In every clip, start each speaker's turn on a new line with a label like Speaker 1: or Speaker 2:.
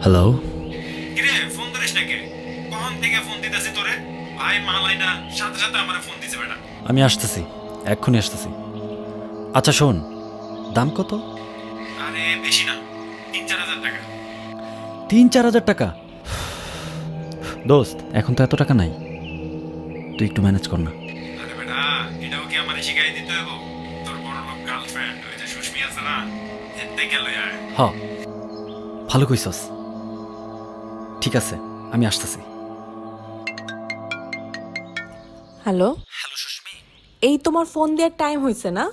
Speaker 1: Hello.
Speaker 2: কিরে phone ধরিস নাকি? কখন থেকে ফোন দিতেছি তোরে? ভাই মালাই না, সাথে সাথে আমারে ফোন দিছে বেটা।
Speaker 1: আমি আসতেছি, এক্ষুনি আসতেছি। আচ্ছা শোন, দাম কত?
Speaker 2: আরে বেশি না, 3-4 হাজার টাকা।
Speaker 1: 3-4 হাজার টাকা? দোস্ত, এখন তো এত টাকা নাই, তুই একটু ম্যানেজ কর না।
Speaker 2: আরে বেটা, এটাও কি আমারে শিখাই দিতে হইব? তোর বড় লোক গার্লফ্রেন্ড ওই যে সুস্মি আছে না, হেতে গেল আয়।
Speaker 1: হ, ভালো কইছস। ঠিক আছে, আমি আসতেছি।
Speaker 3: Hello,
Speaker 1: hello Susmi.
Speaker 3: এই তোমার ফোন দেওয়ার টাইম হয়েছে না?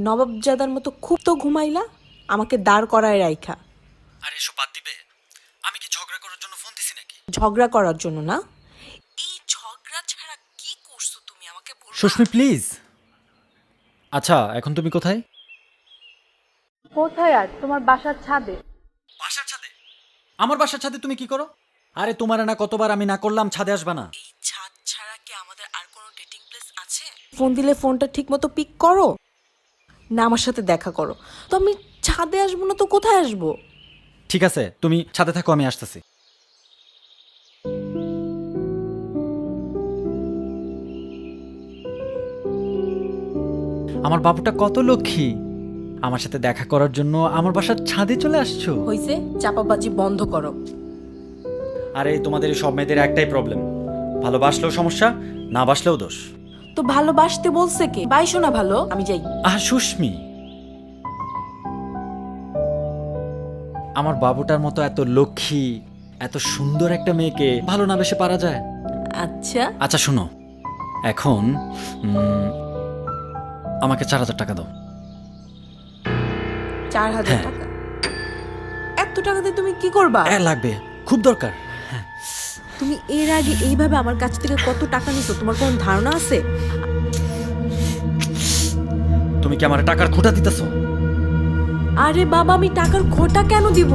Speaker 3: নবাবজাদার মতো খুব তো ঘুমাইলা, আমাকে দাঁড় করায় রাইখা।
Speaker 1: আরে এসব বাদ দিবে, আমি কি ঝগড়া করার জন্য ফোন দিছি নাকি?
Speaker 3: ঝগড়া করার জন্য না? এই ঝগড়া ছাড়া কি করছো তুমি আমাকে বলবা?
Speaker 1: সুস্মি প্লিজ। আচ্ছা এখন তুমি কোথায়?
Speaker 3: কোথায় আর তোমার বাসার ছাদে।
Speaker 1: বাসার ছাদে? আমার বাসার ছাদে তুমি কি করো? আরে তোমার না কতবার আমি না করলাম ছাদে আসবা না।
Speaker 3: এই ছাদ ছাড়া কি আমাদের আর কোনো ডেটিং প্লেস আছে? ফোন দিলে ফোনটা ঠিকমতো পিক করো না, আমার সাথে দেখা করো। তো আমি ছাদে আসবো না তো কোথায় আসবো?
Speaker 1: ঠিক আছে, তুমি ছাদে থাকো, আমি আসতেছি। আমার বাবুটা কত লক্ষ্মী, আমার সাথে দেখা করার জন্য আমার বাসার ছাদে চলে আসছো।
Speaker 3: হইছে, চাপাবাজি বন্ধ করো।
Speaker 1: আরে তোমাদের এই সব মেয়েদের একটাই প্রবলেম, ভালোবাসলেও সমস্যা, না বাসলেও দোষ।
Speaker 3: তো ভালোবাসতে বলছে কে? বাইশো না ভালো, আমি যাই।
Speaker 1: সুস্মি, আমার বাবুটার মতো এত লক্ষ্মী, এত সুন্দর একটা মেয়েকে ভালো না বেশে পারা যায়?
Speaker 3: আচ্ছা,
Speaker 1: আচ্ছা শোনো, এখন আমাকে 4,000 টাকা দাও।
Speaker 3: 4,000
Speaker 1: হ্যাঁ।
Speaker 3: টাকা? এত টাকা দিয়ে তুমি কি করবা?
Speaker 1: লাগবে, খুব দরকার।
Speaker 3: তুমি এর আগে এইভাবে আমার কাছ থেকে কত টাকা নিছো তোমার কোনো ধারণা আছে?
Speaker 1: তুমি কি আমার টাকার খোটা দিতেছো?
Speaker 3: আরে বাবা, আমি টাকার খোটা কেন দিব?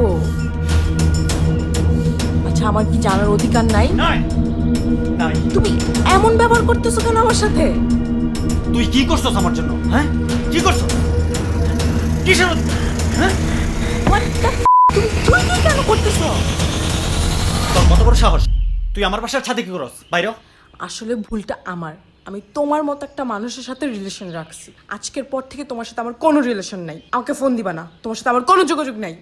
Speaker 3: আচ্ছা, আমার কি জানার অধিকার নাই?
Speaker 1: নাই, নাই।
Speaker 3: তুমি এমন ব্যবহার করতেছো কেন আমার সাথে?
Speaker 1: তুই কি করছস আমার জন্য? হ্যাঁ, কি করছস? কিসের হ্যাঁ?
Speaker 3: What the তুমি কি কেন করতেছো?
Speaker 1: তোর কত বড় সাহস, তুই আমার বাসার ছাদে কি করস? বাইরে হ।
Speaker 3: আসলে ভুলটা আমার। আমি তোমার মতো একটা মানুষের সাথে রিলেশন রাখছি। আজকের পর থেকে তোমার সাথে আমার কোনো রিলেশন নাই। আমাকে ফোন দিবা না, তোমার সাথে আমার কোনো যোগাযোগ নাই।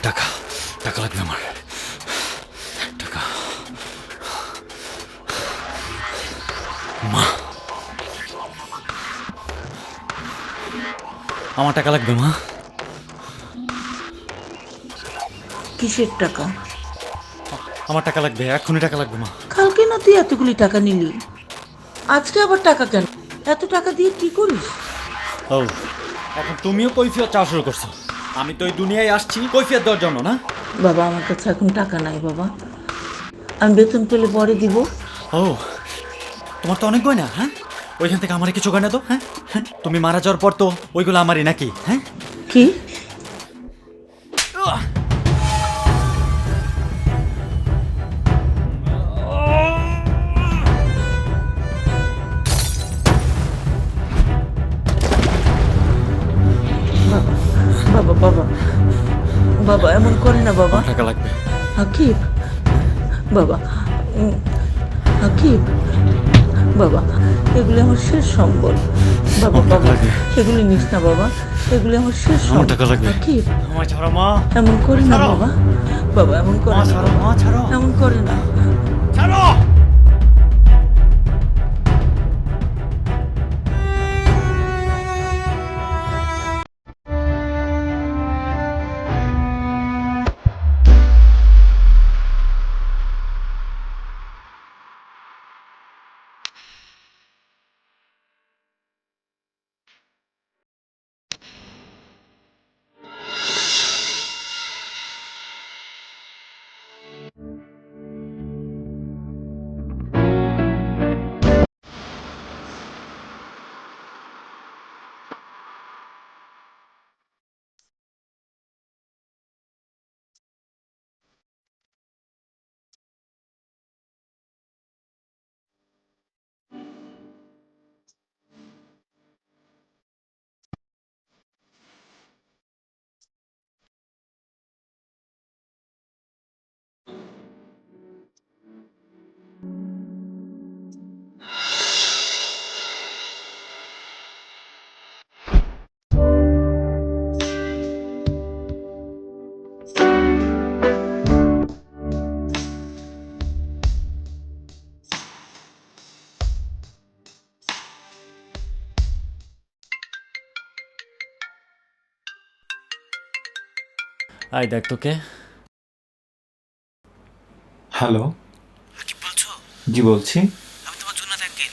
Speaker 1: টাকা, টাকা লাগবে আমার, টাকা। মা, আমার টাকা লাগবে মা।
Speaker 4: কিসের টাকা?
Speaker 1: আমার টাকা লাগবে, এক্ষুনি টাকা লাগবে মা।
Speaker 4: কালকে না তুই এতগুলি টাকা নিলি, আজকে আবার টাকা কেন? এত টাকা দিয়ে কি করিস?
Speaker 1: ও, এখন তুমিও কৈফিয়ত চাওয়া শুরু করছো? আমি তো এই দুনিয়ায় আসছি কৈফিয়ত দেওয়ার জন্য না।
Speaker 4: বাবা, আমার কাছে এখন টাকা নাই বাবা, আমি বেতন পেলে পরে দিব।
Speaker 1: ও, তোমার তো অনেক গয়না। হ্যাঁ, ওইখান থেকে আমার কিছু গয়না দাও। হ্যাঁ হ্যাঁ, তুমি মারা যাওয়ার পর তো ওইগুলো আমারই নাকি? হ্যাঁ।
Speaker 4: কি? বাবা বাবা বাবা, এমন করে না বাবা।
Speaker 1: আমার টাকা লাগবে।
Speaker 4: আকিব, বাবা, আকিব, বাবা, এগুলি আমার শেষ সম্বল বাবা।
Speaker 1: আমার টাকা
Speaker 4: বাবা,
Speaker 1: লাগবে।
Speaker 4: এগুলি নিস না বাবা, এগুলি আমার শেষ
Speaker 1: আমার
Speaker 4: সম্বল।
Speaker 1: টাকা লাগবে।
Speaker 4: আকিব,
Speaker 1: আমার ছাড়ো মা,
Speaker 4: এমন করে না
Speaker 1: ছাড়ো।
Speaker 4: বাবা, বাবা এমন করে
Speaker 1: মা
Speaker 4: না
Speaker 1: ছাড়ো,
Speaker 4: বাবা,
Speaker 1: মা ছাড়ো।
Speaker 4: এমন করে না।
Speaker 1: ছাড়ো। আই দেখ তোকে।
Speaker 2: হ্যালো,
Speaker 1: কি বলছো?
Speaker 2: জি বলছি।
Speaker 1: আমি তোমার জুন্নাত আঙ্কেল।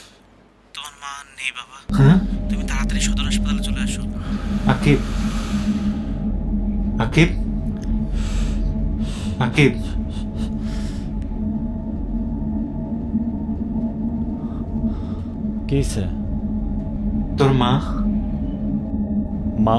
Speaker 1: তোমার মা নেই বাবা।
Speaker 2: হ্যাঁ,
Speaker 1: তুমি তাড়াতাড়ি সদর হাসপাতালে চলে আসো।
Speaker 2: আকিব, আকিব, আকিব।
Speaker 1: কি হয়েছে?
Speaker 2: তোর মা?
Speaker 1: মা?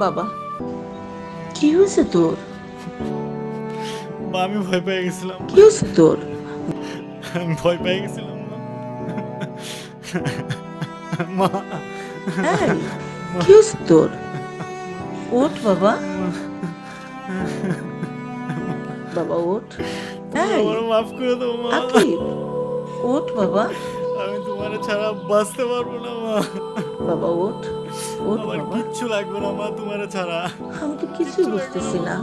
Speaker 3: বাবা,
Speaker 4: কি হয়েছে তোর?
Speaker 1: মা, আমি ভয় পেয়ে গেছিলাম।
Speaker 4: কি হয়েছে তোর?
Speaker 1: আমি ভয় পেয়ে গেছিলাম মা।
Speaker 4: এই, কি হয়েছে তোর? ওঠ বাবা, বাবা ওঠ। এই,
Speaker 1: আমার মাফ করে দাও মা।
Speaker 4: আকিব, ওঠ বাবা,
Speaker 1: আমি তোমার ছাড়া বাঁচতে পারবো না মা।
Speaker 4: বাবা ওঠ, ওঠ
Speaker 1: আমার
Speaker 4: বাবা।
Speaker 1: কিচ্ছু লাগবে না মা তোমার ছাড়া।
Speaker 4: আমি তো কিছুই বুঝতেছি না,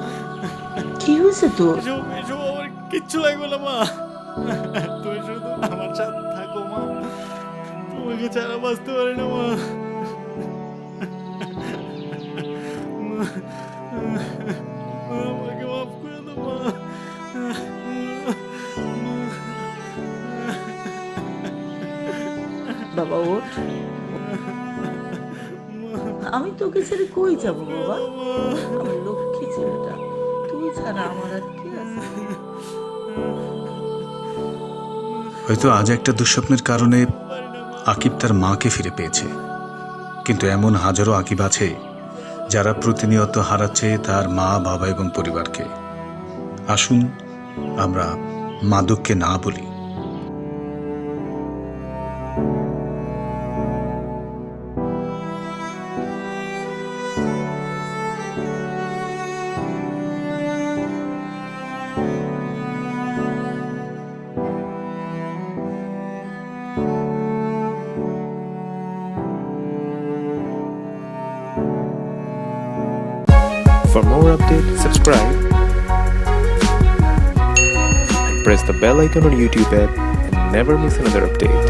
Speaker 4: কি হয়েছে তোর?
Speaker 1: এসব এসব আমার কিচ্ছু লাগবে না মা। তুমি শুধু আমার সাথে থাকো মা। তোমাকে ছাড়া বাঁচতে পারি না মা। আমাকে মাফ করে দাও মা।
Speaker 4: বাবা ওঠ। আমি তোকে ছেড়ে কই যাব বাবা? আমার লক্ষ্মী ছেলেটা, তুই ছাড়া আমার আর কে আছে?
Speaker 5: হয়তো আজ একটা দুঃস্বপ্নের কারণে আকিব তার মাকে ফিরে পেয়েছে, কিন্তু এমন হাজারো আকিব আছে যারা প্রতিনিয়ত হারাচ্ছে তার মা, বাবা এবং পরিবারকে। আসুন আমরা মাদককে না বলি।
Speaker 6: For more updates, subscribe and press the bell icon on YouTube app and never miss another update.